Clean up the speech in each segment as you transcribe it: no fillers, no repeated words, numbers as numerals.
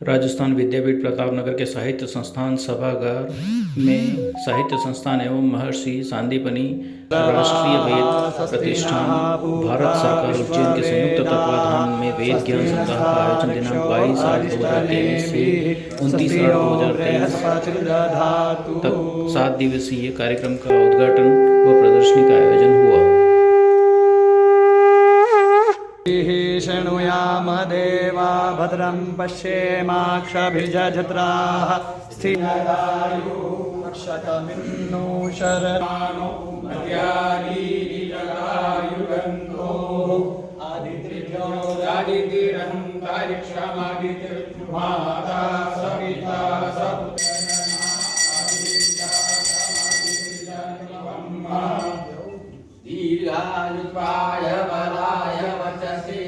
राजस्थान विद्यापीठ प्रतापनगर के साहित्य संस्थान सभागार में साहित्य संस्थान एवं महर्षि सांदीपनि राष्ट्रीय वेद प्रतिष्ठान भारत सरकार उज्जैन के संयुक्त तत्वाधान में वेद ज्ञान सप्ताह का आयोजन दिनांक 22/8/2023 से 29/8/2023 तक 7 दिवसीय कार्यक्रम का उद्घाटन व प्रदर्शनी का आयोजन हुआ। शृणुयाम देवा भद्रं पश्येमाक्षभिर्जत्राः स्थिरदायुक्षतमिन्नो शरणानो मध्यारीजगायुगन्धो आदित्योदादितिरहङ्कारिक्षमादितिर्माता सविता सपुत्रः दीर्घायुष्वाय बलाय वचसे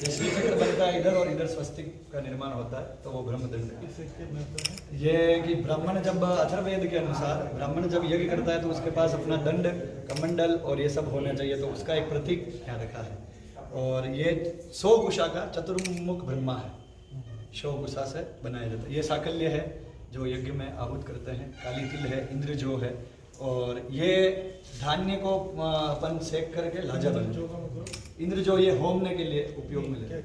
श्री चक्र बनता है इधर और इधर स्वस्तिक का निर्माण होता है, तो वो ब्रह्मदंड है। ये कि ब्राह्मण जब अथर्ववेद के अनुसार ब्राह्मण जब यज्ञ करता है तो उसके पास अपना दंड कमंडल और ये सब होना चाहिए, तो उसका एक प्रतीक यहाँ रखा है। और ये 100 कुशा का चतुर्मुख ब्रह्मा है, 100 कुशा से बनाया जाता है। ये साकल्य है जो यज्ञ में आहूत करते हैं, काली तिल है, इंद्र जो है, और ये धान्य को अपन सेक करके लाजा बनाते हैं। इंद्र जो ये होमने के लिए उपयोग में लेते हैं।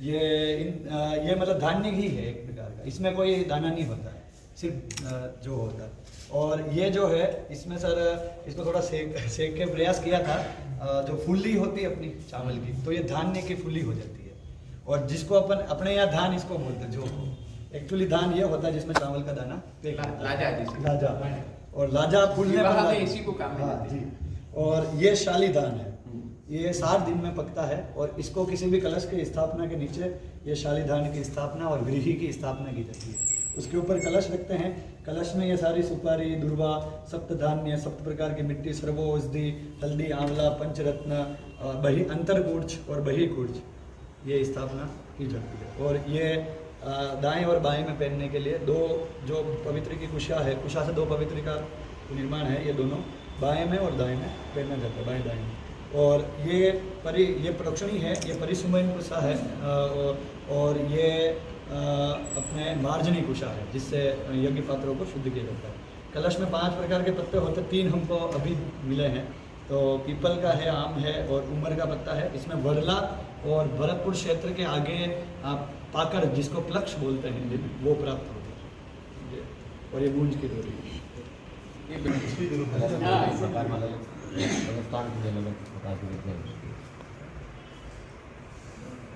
ये मतलब धान्य ही है एक प्रकार का, इसमें कोई दाना नहीं होता है, सिर्फ जो होता है। और ये जो है इसमें सर इसको थोड़ा सेक के प्रयास किया था, जो फुल्ली होती है अपनी चावल की, तो ये धान्य की फुल्ली हो जाती है। और जिसको अपन अपने यहाँ धान इसको बोलते हैं, जो एक्चुअली धान ये होता है जिसमें चावल का दाना लाजा, और लाजा फूलने पर इसी को काम में जी। और ये शाली धान है, ये 7 दिन में पकता है, और इसको किसी भी कलश की स्थापना के नीचे ये शाली धान की स्थापना और गृही की स्थापना की जाती है। उसके ऊपर कलश रखते हैं, कलश में ये सारी सुपारी, दुर्वा, सप्त धान्य, 7 प्रकार की मिट्टी, सर्वो औषधि, हल्दी, आंवला, पंचरत्न, अंतरकूर्च और बहिकूर्च, ये स्थापना की जाती है। और ये दाएं और बाएं में पहनने के लिए 2 जो पवित्र की कुशा है, कुशा से 2 पवित्र का निर्माण है, ये दोनों बाएं में और दाएं में पहना जाता है, बाएं दाएं में। और ये प्रोक्षणी है, ये परिसुमयन कुशा है, और ये अपने मार्जनी कुशा है, जिससे यज्ञ पात्रों को शुद्ध किया जाता है। कलश में 5 प्रकार के पत्ते होते हैं, 3 हमको अभी मिले हैं, तो पीपल का है, आम है और उमर का पत्ता है। इसमें वरला और भरतपुर क्षेत्र के आगे आप पाकर, जिसको प्लक्ष बोलते हैं, वो प्राप्त होता है। और ये गूंज की डोरी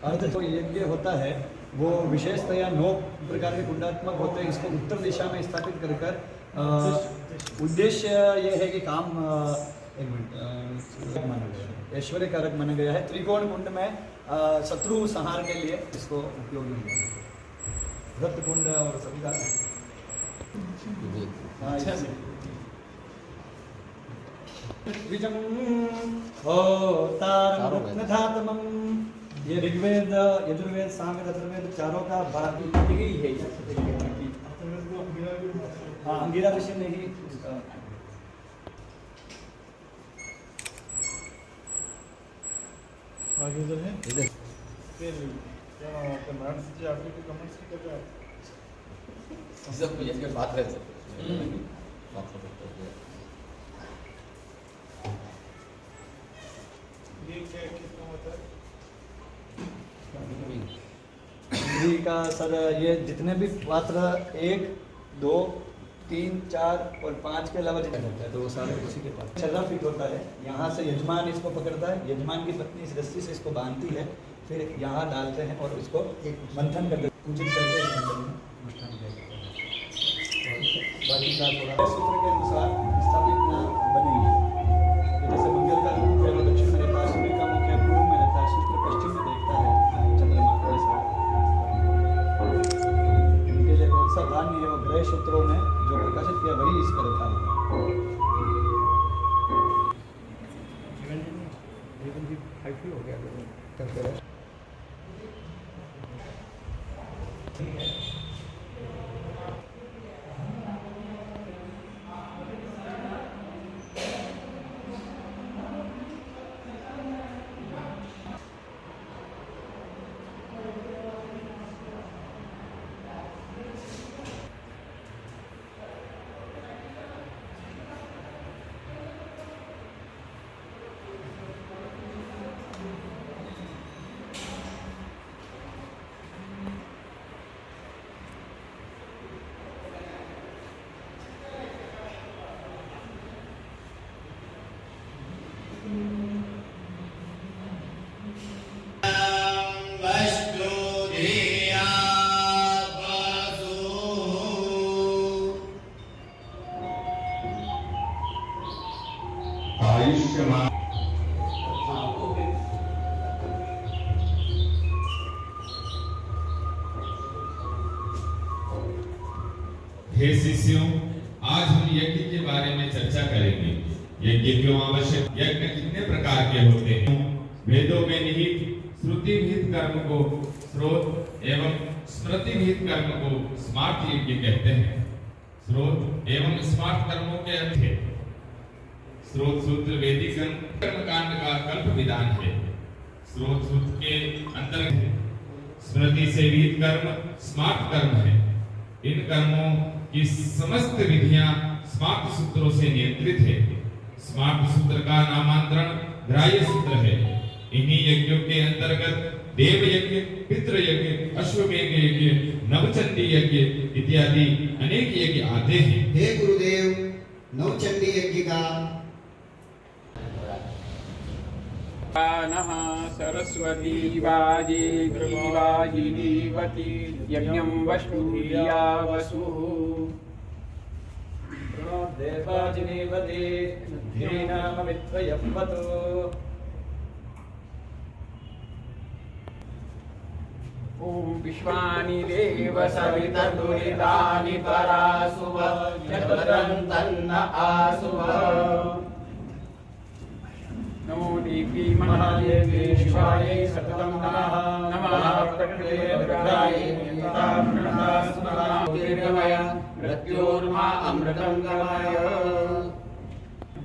अर्थ जो यज्ञ होता है वो विशेषतया 9 प्रकार के कुंडात्मक होते हैं। इसको उत्तर दिशा में स्थापित कर उद्देश्य ये है कि काम माना गया है, ऐश्वर्य कारक माना गया है। त्रिकोण कुंड में शत्रु संहार के लिए इसको उपयोग में लिया है। रक्त कुंड और सभी का ये ऋग्वेद, यजुर्वेद, सामवेद, अथर्ववेद चारों का भाग ही है। हाँ, अंगिरा ऋषि ने ही आगे इधर है, फिर क्या कमेंट्स जी, आपके को कमेंट्स की कर रहे हैं सब ये बात है सर, बात कर सकते हैं। ये क्या कितना होता है का सर? ये जितने भी पात्र 1, 2, 3, 4 और 5 के अलावा जितना होता है, तो वो सारे उसी के पास छर्रा फिट होता है। यहाँ से यजमान इसको पकड़ता है, यजमान की पत्नी इस रस्सी से इसको बांधती है, फिर यहाँ डालते हैं और इसको एक मंथन करके पूजित करके अनुष्ठान किया जाता है। बाकी का थोड़ा सूत्र के अनुसार स्थापित ना बनेगी। जैसे मंगल का रूप है वो दक्षिण में रहता है, सूर्य का मुख है पूर्व में रहता है, शुक्र पश्चिम में देखता है, चंद्रमा के साथ। इनके लिए कौन सा धान्य है वो ग्रह सूत्रों ने जो प्रकाशित किया वही इस पर रखा है। हो गया ठीक है। हे शिष्यों, आज हम यज्ञ के बारे में चर्चा करेंगे। यज्ञ क्यों आवश्यक, यज्ञ कितने प्रकार के होते हैं, वेदों में निहित श्रुति विहित कर्म को स्रोत एवं स्मृति विहित कर्म को स्मार्त यज्ञ कहते हैं। स्रोत एवं स्मार्त कर्मों के अर्थ है स्रोत सूत्र वैदिक कर्मकांड का कल्प विधान है। स्रोत सूत्र के अंतर्गत स्मृति से विहित कर्म स्मार्त कर्म है। इन कर्मों की समस्त विधियां स्मार्त सूत्रों से नियंत्रित है। स्मार्त सूत्र का नामांतरण ग्राह्य सूत्र है। इन्हीं यज्ञों के अंतर्गत देव यज्ञ, पितृ यज्ञ, अश्वमेध यज्ञ, नवचंडी यज्ञ इत्यादि अनेक यज्ञ आते हैं। हे गुरुदेव, नवचंडी यज्ञ का नः सरस्वती वाजे ग्रीवाजिनीवती यज्ञं वष्टुर्या वसुः देवाजिनीवते धीनामवित्वयम्वतो ॐ विश्वानि देव सवितर्दुरितानि परासुव चतुरं तन्न आसुव नमो देवी महादेवी शिवाय सततं नमः नमः प्रकृते रुद्राय दीर्घमय मृत्योर्मा अमृतं गमय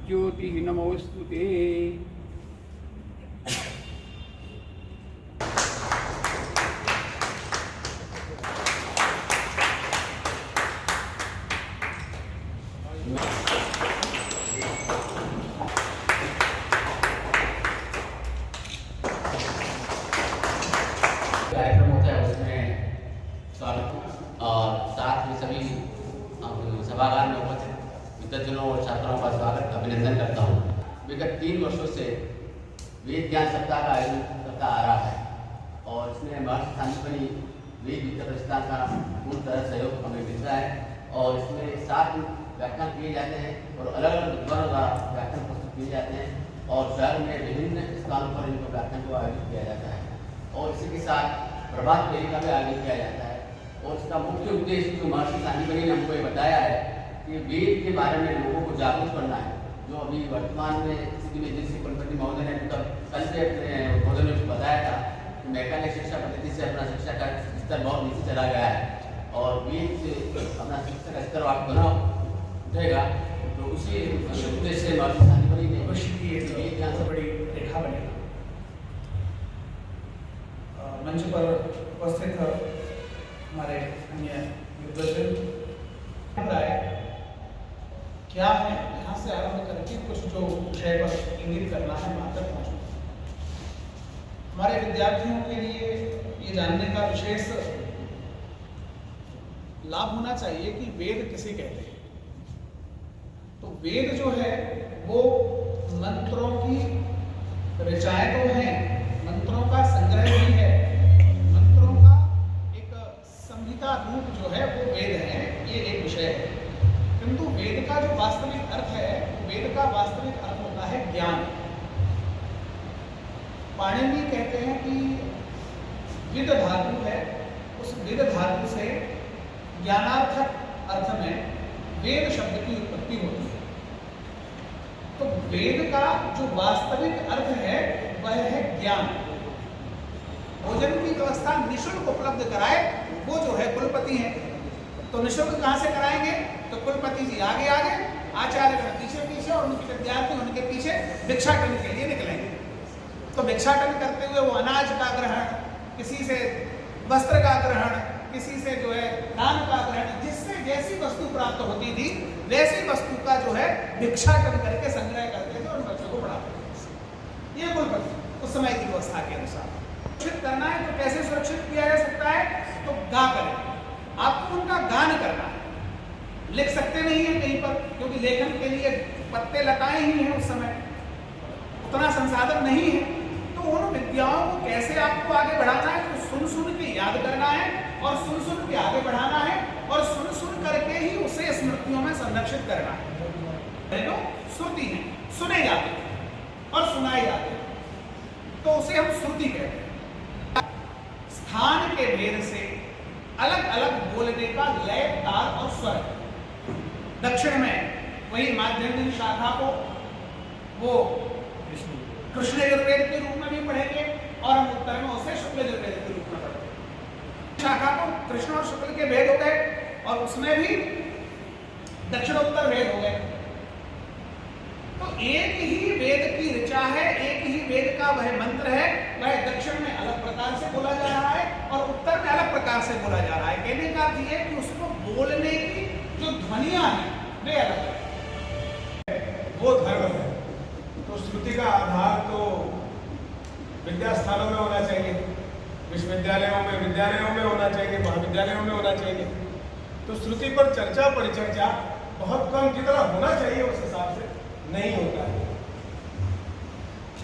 ज्योतिः नमोस्तुते। कार्यक्रम होता है उसमें स्वागत और साथ में सभी सभागार में उपस्थित विद्यार्थियों और छात्रों का स्वागत अभिनंदन करता हूँ। विगत 3 वर्षों से वेद ज्ञान सप्ताह का आयोजन करता आ रहा है और इसमें महर्षि सांदीपनि वेद विद्या प्रतिष्ठान का पूर्ण तरह सहयोग हमें मिल रहा है और इसमें 7 व्याख्यान किए जाते हैं और अलग अलग विद्वानों द्वारा व्याख्यान प्रस्तुत किए जाते हैं और शहर में विभिन्न स्थानों पर इनको व्याख्यान को आयोजित किया जाता है और इसी के साथ प्रभात फेरी का भी आयोजन किया जाता है। और इसका मुख्य उद्देश्य जो महर्षि सांदीपनि ने हमको ये बताया है कि वेद के बारे में लोगों को जागरूक करना है। जो अभी वर्तमान में स्थिति में जैसे कुलपति महोदय ने कल से अपने उद्बोधन में बताया था कि मैकाले शिक्षा पद्धति से अपना शिक्षा का स्तर बहुत नीचे चला गया है और वेद से अपना शिक्षा का स्तर आप बना उठेगा। तो उसी उद्देश्य से महर्षि सांदीपनि ने वेद ज्ञान से बड़ी रेखा बनेगा। मंच पर उपस्थित हमारे अन्य विद्वजन राय क्या है, यहाँ से आरंभ करके कुछ जो विषय पर इंगित करना है वहाँ तक पहुँचना। हमारे विद्यार्थियों के लिए ये जानने का विशेष लाभ होना चाहिए कि वेद किसे कहते हैं। तो वेद जो है वो मंत्रों की ऋचाएं तो हैं, मंत्रों का संग्रह भी है, मंत्रों का एक संहिता रूप जो है वो वेद है, ये एक विषय है। किंतु वेद का जो वास्तविक अर्थ है, वेद का वास्तविक अर्थ होता है ज्ञान। पाणिनि कहते हैं कि विद धातु है, उस विद धातु से ज्ञानार्थक अर्थ में वेद शब्द की उत्पत्ति होती है। तो वेद का जो वास्तविक अर्थ है वह है ज्ञान। भोजन की व्यवस्था निःशुल्क उपलब्ध कराए वो जो है कुलपति हैं। तो निःशुल्क कहाँ से कराएंगे? तो कुलपति जी आगे आगे, आचार्य पीछे पीछे और उनके विद्यार्थी उनके पीछे भिक्षाटन के लिए निकलेंगे। तो भिक्षाटन करते हुए वो अनाज का ग्रहण, किसी से वस्त्र का ग्रहण, किसी से जो है दान का ग्रहण, जिससे जैसी वस्तु प्राप्त होती थी वैसी वस्तु का जो है भिक्षाटन करके संग्रह करते थे और बच्चों को पढ़ाते थे। ये कुलपति उस समय की व्यवस्था के अनुसार सुरक्षित करना है। तो कैसे सुरक्षित किया जा सकता है? तो गा करें, आपको उनका गान करना है। लिख सकते नहीं है कहीं पर, क्योंकि लेखन के लिए पत्ते लताएं ही हैं, उस समय उतना संसाधन नहीं है। तो उन विद्याओं को कैसे आपको आगे बढ़ाना है? तो सुन सुन के याद करना है और सुन सुन के आगे बढ़ाना है और सुन सुन करके ही उसे स्मृतियों में संरक्षित करना है। तो श्रुति है, सुने जाते हैं और सुनाए जाते हैं, तो उसे हम श्रुति कहते हैं। स्थान के भेद से अलग अलग बोलने का लय, ताल और स्वर दक्षिण में वही माध्यमिक शाखा को वो कृष्ण यजुर्वेद के रूप में भी पढ़ेंगे और हम उत्तर में उसे शुक्ल यजुर्वेद के रूप में पढ़ेंगे। शाखा को कृष्ण और शुक्ल के भेद हो गए और उसमें भी दक्षिणोत्तर भेद हो गए। तो एक ही वेद की ऋचा है, एक ही वेद का वह मंत्र है, वह दक्षिण में अलग प्रकार से बोला जा रहा है और उत्तर में अलग प्रकार से बोला जा रहा है। कहने का अर्थ ये है कि उसको बोलने की जो ध्वनियां हैं वे अलग है। वो धर्म है। तो श्रुति का आधार तो विद्या स्थानों में होना चाहिए, विश्वविद्यालयों में होना चाहिए, महाविद्यालयों में होना चाहिए। तो श्रुति पर चर्चा परिचर्चा बहुत कम, जितना होना चाहिए उस हिसाब से नहीं होता है।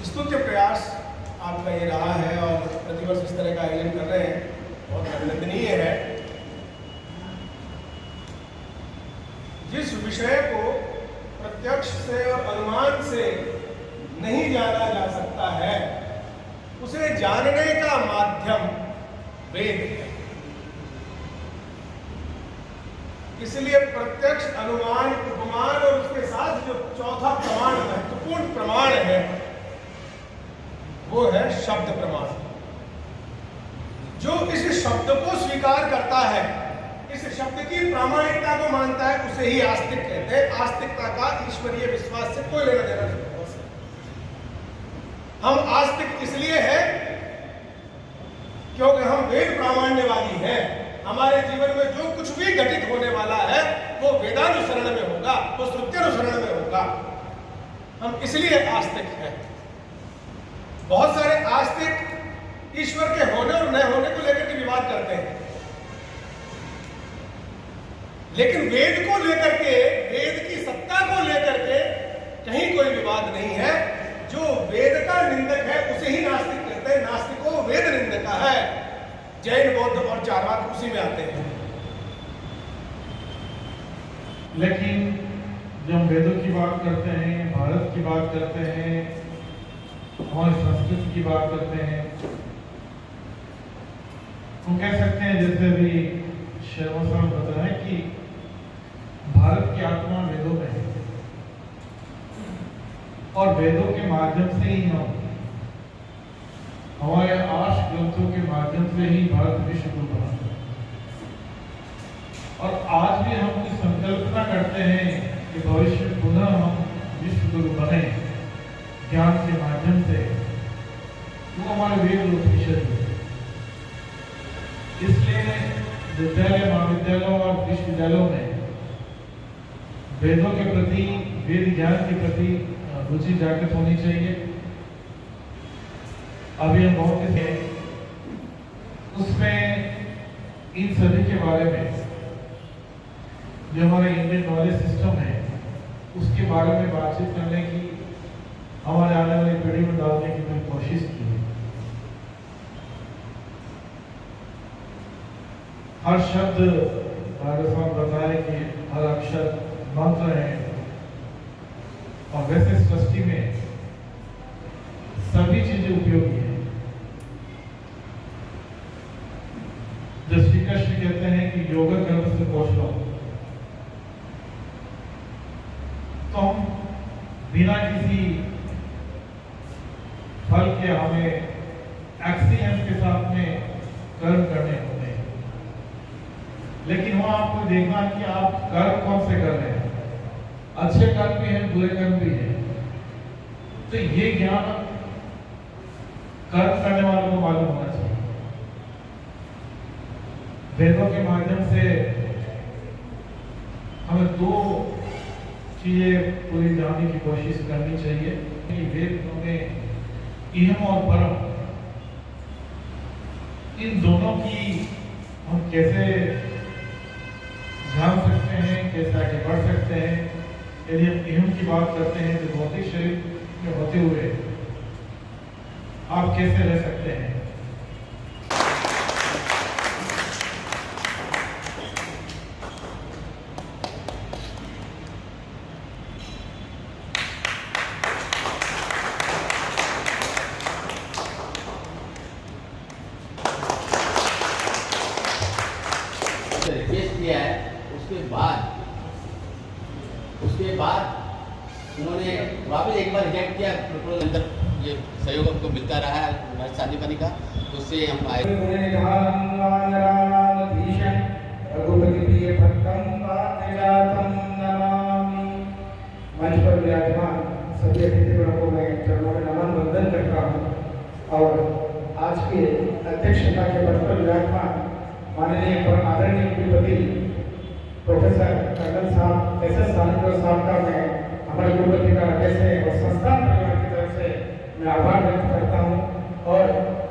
स्तुत्य प्रयास आपका ये रहा है और प्रतिवर्ष इस तरह का आयोजन कर रहे हैं, बहुत अभिनंदनीय है। जिस विषय को प्रत्यक्ष से और अनुमान से नहीं जाना जा सकता है, उसे जानने का माध्यम वेद है। इसलिए प्रत्यक्ष, अनुमान, उपमान और उसके साथ जो चौथा प्रमाण, महत्वपूर्ण प्रमाण है, वो है शब्द प्रमाण। जो इस शब्द को स्वीकार करता है, इस शब्द की प्रामाणिकता को मानता है, उसे ही आस्तिक कहते हैं। आस्तिकता का ईश्वरीय विश्वास से कोई लेना देना नहीं। हम आस्तिक इसलिए हैं क्योंकि हम वेद प्रामाण्यवादी हैं। हमारे जीवन में जो कुछ भी घटित होने वाला है वो वेदानुसरण में होगा, वो श्रुत्यनुसरण में होगा। हम इसलिए आस्तिक हैं। बहुत सारे आस्तिक ईश्वर के होने और न होने को लेकर के विवाद करते हैं, लेकिन वेद को लेकर के, वेद की सत्ता को लेकर के कहीं कोई विवाद नहीं है। जो वेद का निंदक है उसे ही नास्तिक कहते हैं। नास्तिको वेद निंदक है। जैन, बौद्ध और चारवाक उसी में आते हैं। लेकिन जब हम वेदों की बात करते हैं, भारत की बात करते हैं, हमारी संस्कृति की बात करते हैं, हम कह सकते हैं, जैसे अभी शर्मा साहब बता रहे हैं कि भारत की आत्मा वेदों में है और वेदों के माध्यम से ही हम, हमारे 8 ग्रंथों के माध्यम से ही भारत विश्व गुरु बना। और आज भी हम इस संकल्पना करते हैं कि भविष्य में पुनः हम विश्व गुरु बने ज्ञान के माध्यम से, वो हमारे वेद उपनिषद है। इसलिए विद्यालय, महाविद्यालयों और विश्वविद्यालयों में वेदों के प्रति, वेद ज्ञान के प्रति रुचि जागृत होनी चाहिए। अभी हम बहुत से उसमें इन सभी के बारे में, जो हमारा इंडियन नॉलेज सिस्टम है, उसके बारे में बातचीत करने की, हमारे आने वाली पीढ़ी में डालने की मैंने कोशिश की। हर शब्द बताए कि हर अक्षर मंत्र है और वैसे सृष्टि में सभी चीजें उपयोगी हैं। जो श्री कृष्ण कहते हैं कि योग कर्म से कौशल, तो हम बिना किसी फल के हमें एक्सीलेंस के साथ में कर्म करने होते हैं। लेकिन वहां आपको देखना है कि आप कर्म कौन से कर रहे हैं। अच्छे कर्म भी हैं, बुरे कर्म भी हैं। तो ये ज्ञान कर्म करने वालों को मालूम होना चाहिए। वेदों के माध्यम से हमें 2 चीजें पूरी जानने की कोशिश करनी चाहिए कि वेद में इहम और परम, इन दोनों की हम कैसे जान सकते हैं, कैसे आगे बढ़ सकते हैं। यदि हम इहम की बात करते हैं तो भौतिक शरीर में होते हुए आप कैसे रह सकते हैं। रिक्वेस्ट किया है, उसके बाद हमको मिलता रहा है महर्षि सांदीपनि का, तो उससे हम आए। मंच पर विराजमान सभी अतिथिगणों को मैं चरणों में नमन वंदन करता हूँ और आज के अध्यक्षता के पद पर विराजमान माननीय परम आदरणीय कुलपति प्रोफेसर कर्नल साहब SS साहब का मैं हमारे कुलपति का कैसे और संस्थान परिवार की तरफ से मैं आभार व्यक्त करता हूँ और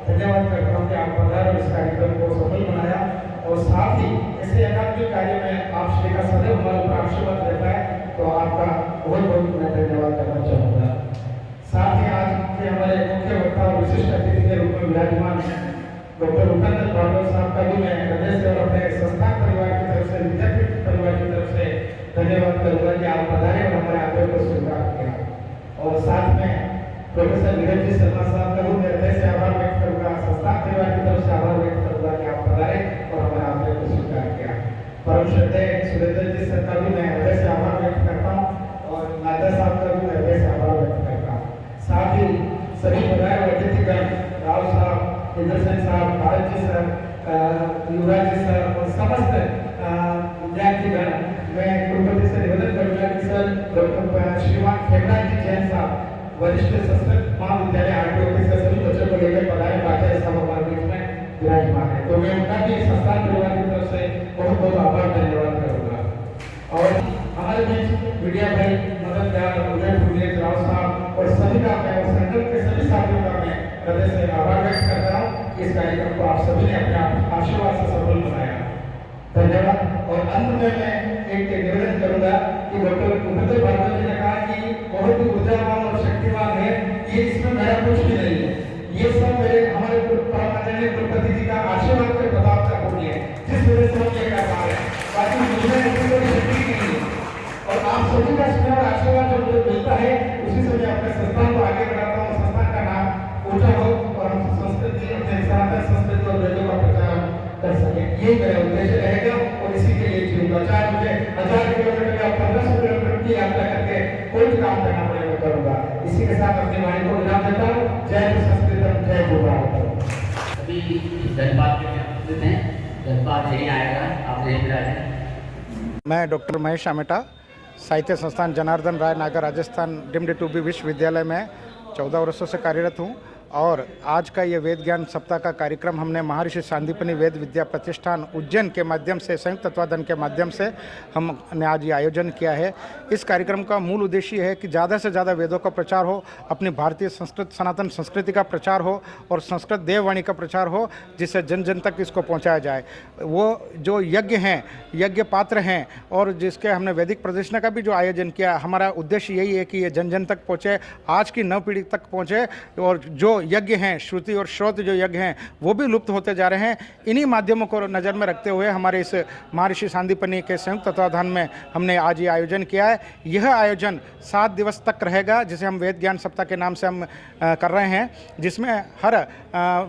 धन्यवाद करता हूँ कि आप पधार इस कार्यक्रम को सफल बनाया और साथ ही ऐसे एकात्मिक कार्य में आप श्री का सदैव हमारे ऊपर आशीर्वाद रहता है, तो आपका बहुत बहुत मैं धन्यवाद करना चाहूँगा। साथ ही आज के हमारे मुख्य वक्ता और विशिष्ट अतिथि के रूप में विराजमान डॉक्टर उपेंद्र भागवत साहब का भी मैं हृदय से और अपने संस्थान परिवार की तरफ से, विद्यापीठ परिवार की तरफ से धन्यवाद करूँगा कि आप पधारे और हमारे आग्रह को स्वीकार किया। और साथ में प्रोफेसर नीरज जी शर्मा साहब का भी मैं हृदय से आभार व्यक्त करूँगा, संस्थान परिवार की तरफ से आभार व्यक्त करूँगा कि आप पधारे और हमारे आग्रह को स्वीकार किया। परम श्रद्धेय सुरेंद्र जी सर का भी मैं हृदय से आभार व्यक्त करता हूँ और नादा साहब का भी मैं हृदय से आभार व्यक्त करता हूँ। साथ ही सभी पधारे हुए अतिथिगण राव साहब, इंद्र सेन साहब, भारत जी सर, युवराज जी सर और समस्त विद्यार्थीगण, मैं कुलपति से निवेदन करूँगा कि सर डॉक्टर श्रीमान खेमराज जी जैन साहब वरिष्ठ संस्कृत महाविद्यालय RTO के सभी बच्चों को लेकर पधारे बातें सब हमारे बीच में विराजमान है, तो मैं उनका भी संस्थान परिवार की तरफ से बहुत बहुत आभार धन्यवाद करूँगा। और हमारे बीच मीडिया भाई मदन दयाल, उदय फुलेज, राव साहब और सभी का मैं संगठन के सभी साथियों का मैं हृदय से आभार व्यक्त करता हूँ कि इस कार्यक्रम को आप सभी ने अपने आशीर्वाद से सफल बनाया, धन्यवाद। और अंत में मैं एक निवेदन करूंगा कि डॉक्टर उपेंद्र भागवत जी ने कहा कि बहुत ही ऊर्जावान और शक्तिवान है, ये इसमें मेरा कुछ भी नहीं है, ये सब मेरे हमारे परम आदरणीय कुलपति जी का आशीर्वाद के प्रताप से हो गया, जिस वजह से हम ये कर पा रहे हैं, बाकी मुझे ऐसी कोई शक्ति नहीं है। और आप सभी का स्नेह और आशीर्वाद जो मुझे मिलता है उसी से मैं अपने संस्थान को आगे बढ़ाता हूँ, संस्थान का नाम ऊंचा हो और हम संस्कृति, अपने सनातन संस्कृति और वेदों का प्रचार कर सके, यही मेरा उद्देश्य रहेगा और इसी के लिए जीऊंगा। चाहे मुझे 1000 किलोमीटर या 1500 किलोमीटर की यात्रा करके कोई भी काम करना पड़े मैं करूँगा। इसी के साथ अपनी वाणी को विराम देता हूँ। जय संस्कृतम, जय भारत। अभी धन्यवाद देते हैं, धन्यवाद यही आएगा, आप यही मिला। मैं डॉक्टर महेश आमेटा, साहित्य संस्थान जनार्दन राय नागर राजस्थान डीम्ड टू बी विश्वविद्यालय में 14 वर्षों से कार्यरत हूँ और आज का ये वेद ज्ञान सप्ताह का कार्यक्रम हमने महर्षि सांदीपनि वेद विद्या प्रतिष्ठान उज्जैन के माध्यम से, संयुक्त तत्वाधान के माध्यम से हमने आज ये आयोजन किया है। इस कार्यक्रम का मूल उद्देश्य है कि ज़्यादा से ज़्यादा वेदों का प्रचार हो, अपनी भारतीय संस्कृत सनातन संस्कृति का प्रचार हो और संस्कृत देववाणी का प्रचार हो, जिससे जन जन तक इसको पहुँचाया जाए। वो जो यज्ञ हैं, यज्ञ पात्र हैं और जिसके हमने वैदिक प्रदर्शना का भी जो आयोजन किया, हमारा उद्देश्य यही है कि ये जन जन तक पहुँचे, आज की नव पीढ़ी तक पहुँचे और जो यज्ञ हैं, श्रुति और श्रोत जो यज्ञ हैं वो भी लुप्त होते जा रहे हैं। इन्हीं माध्यमों को नज़र में रखते हुए हमारे इस महर्षि सांदीपनि के संयुक्त तत्वाधान में हमने आज ये आयोजन किया है। यह आयोजन 7 दिवस तक रहेगा, जिसे हम वेद ज्ञान सप्ताह के नाम से हम कर रहे हैं, जिसमें हर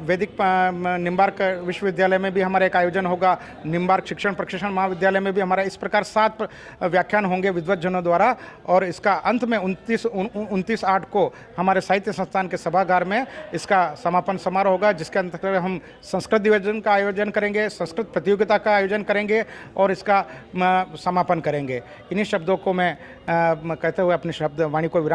वैदिक निम्बार्क विश्वविद्यालय में भी हमारा एक आयोजन होगा, निम्बार्क शिक्षण प्रशिक्षण महाविद्यालय में भी हमारा इस प्रकार 7 व्याख्यान होंगे विद्वज्जनों द्वारा और इसका अंत में 29/8 को हमारे साहित्य संस्थान के सभागार में इसका समापन समारोह होगा, जिसके अंतर्गत हम संस्कृत दिवस का आयोजन करेंगे, संस्कृत प्रतियोगिता का आयोजन करेंगे और इसका समापन करेंगे। इन्हीं शब्दों को मैं कहते हुए अपने शब्द वाणी को